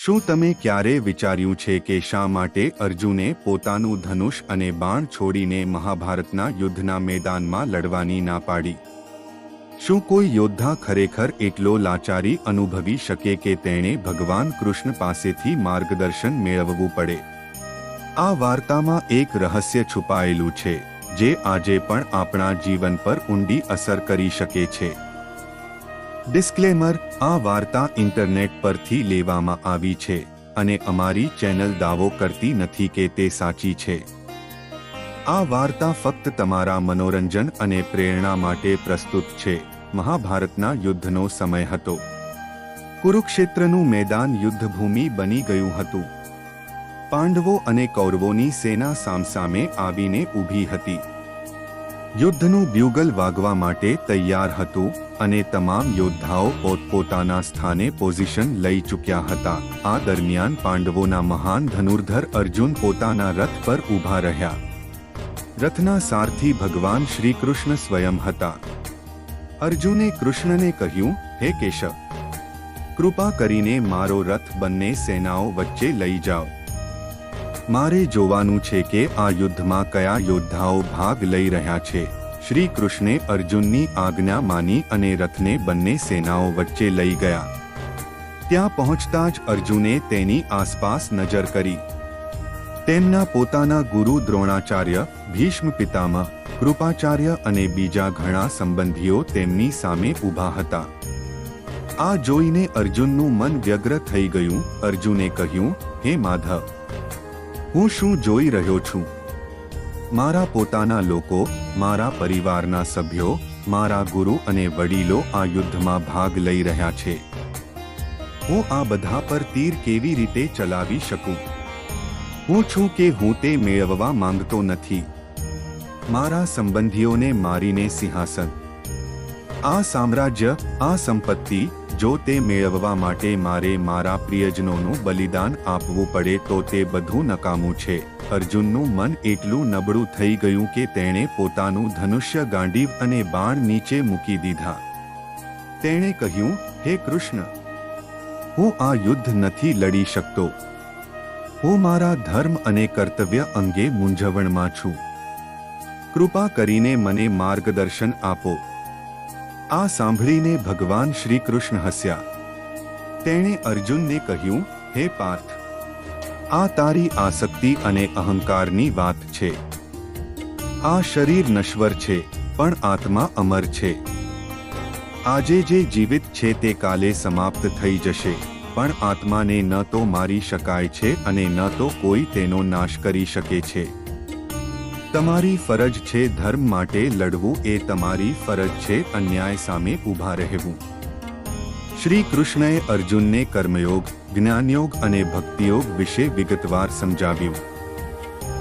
શું તમે ક્યારે વિચાર્યું છે કે શા માટે અર્જુને પોતાનું ધનુષ અને બાણ છોડીને મહાભારતના યુદ્ધના મેદાનમાં લડવાની ના પાડી? શું કોઈ યોદ્ધા ખરેખર એટલો લાચારી અનુભવી શકે કે તેણે ભગવાન કૃષ્ણ પાસેથી માર્ગદર્શન મેળવવું પડે? આ વાર્તામાં એક રહસ્ય છુપાયેલું છે જે આજે પણ આપણા જીવન પર ઊંડી અસર કરી શકે છે. ડિસ્ક્લેમર: આ વાર્તા ઇન્ટરનેટ પરથી લેવામાં આવી છે અને અમારી ચેનલ દાવો કરતી નથી કે તે સાચી છે. આ વાર્તા ફક્ત તમારા મનોરંજન અને પ્રેરણા માટે પ્રસ્તુત છે. મહાભારતના યુદ્ધનો સમય હતો. કુરુક્ષેત્રનું મેદાન યુદ્ધભૂમિ બની ગયું હતું. પાંડવો અને કૌરવોની સેના સામસામે આવીને ઊભી હતી. યુદ્ધનું બ્યુગલ વાગવા માટે તૈયાર હતું અને તમામ યોદ્ધાઓ પોતપોતાના સ્થાને પોઝિશન લઈ ચૂક્યા હતા. આ દરમિયાન પાંડવોના મહાન ધનુર્ધર અર્જુન પોતાના રથ પર ઊભા રહ્યા. રથના સારથી ભગવાન શ્રી કૃષ્ણ સ્વયં હતા. અર્જુને કૃષ્ણને કહ્યું, હે કેશવ, કૃપા કરીને મારો રથ બંને સેનાઓ વચ્ચે લઈ જાઓ. મારે જોવાનું છે કે આ યુદ્ધમાં કયા યોદ્ધાઓ ભાગ લઈ રહ્યા છે. શ્રી કૃષ્ણે અર્જુનની આજ્ઞા માની અને રથને બંને સેનાઓ વચ્ચે લઈ ગયા. ત્યાં પહોંચતા જ અર્જુને તેની આસપાસ નજર કરી. તેમના પોતાના ગુરુ દ્રોણાચાર્ય, ભીષ્મ પિતામહ, કૃપાચાર્ય અને બીજા ઘણા સંબંધીઓ તેમની સામે ઊભા હતા. આ જોઈને અર્જુનનું મન વ્યગ્ર થઈ ગયું. અર્જુને કહ્યું, હે માધવ, હું શું જોઈ રહ્યો છું? મારા પોતાના લોકો, મારા પરિવારના સભ્યો, મારા ગુરુ અને વડીલો આ યુદ્ધમાં ભાગ લઈ રહ્યા છે. હું આ બધા પર તીર કેવી રીતે ચલાવી શકું? હું છું કે હું તે મેળવવા માંગતો નથી. મારા સંબંધીઓને મારીને સિંહાસન, આ સામ્રાજ્ય, આ સંપત્તિ, જો તે મેળવવા માટે મારે મારા પ્રિયજનોનું બલિદાન આપવું પડે તો તે બધું નકામું છે. અર્જુનનું મન એટલું નબળું થઈ ગયું કે તેણે પોતાનું ધનુષ્ય, ગાંડીવ અને બાણ નીચે મૂકી દીધા. તેણે કહ્યું, હે કૃષ્ણ, હું આ યુદ્ધ નથી લડી શકતો. હું મારા ધર્મ અને કર્તવ્ય અંગે મૂંઝવણમાં છું. કૃપા કરીને મને માર્ગદર્શન આપો. આ સાંભળીને ભગવાન શ્રી કૃષ્ણ હસ્યા. તેણે અર્જુનને કહ્યું, હે પાર્થ, આ તારી આસક્તિ અને અહંકારની વાત છે. આ શરીર નશ્વર છે, પણ આત્મા અમર છે. આજે જે જીવિત છે તે કાલે સમાપ્ત થઈ જશે, પણ આત્માને ન તો મારી શકાય છે અને ન તો કોઈ તેનો નાશ કરી શકે છે. તમારી ફરજ છે ધર્મ માટે લડવું, એ તમારી ફરજ છે અન્યાય સામે ઊભા રહેવું. શ્રી કૃષ્ણએ અર્જુનને કર્મયોગ, જ્ઞાનયોગ અને ભક્તિયોગ વિશે વિગતવાર સમજાવ્યું.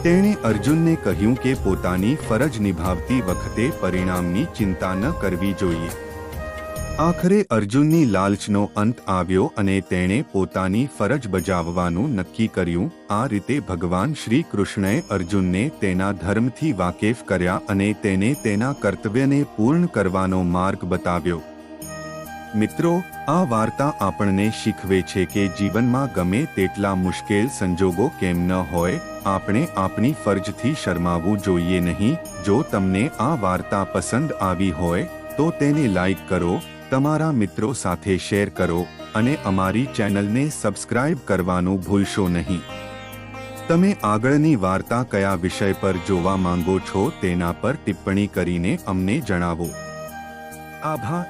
તેણે અર્જુનને કહ્યું કે પોતાની ફરજ નિભાવતી વખતે પરિણામની ચિંતા ન કરવી જોઈએ. આખરે અર્જુનની લાલચનો અંત આવ્યો અને તેણે પોતાની ફરજ બજાવવાનું નક્કી કર્યું. આ રીતે ભગવાન શ્રી કૃષ્ણએ અર્જુનને તેના ધર્મથી વાકેફ કર્યા અને તેને તેના કર્તવ્યને પૂર્ણ કરવાનો માર્ગ બતાવ્યો. મિત્રો, આ વાર્તા આપણને શીખવે છે કે જીવનમાં ગમે તેટલા મુશ્કેલ સંજોગો કેમ ન હોય, આપણે આપણી ફરજથી શરમાવવું જોઈએ નહીં. જો તમને આ વાર્તા પસંદ આવી હોય તો તેને લાઈક કરો, તમારા મિત્રો સાથે શેર કરો અને અમારી ચેનલને સબસ્ક્રાઇબ કરવાનું ભૂલશો નહીં. તમે આગળની વાર્તા કયા વિષય પર જોવા માંગો છો તેના પર ટિપ્પણી કરીને અમને જણાવો. આભાર.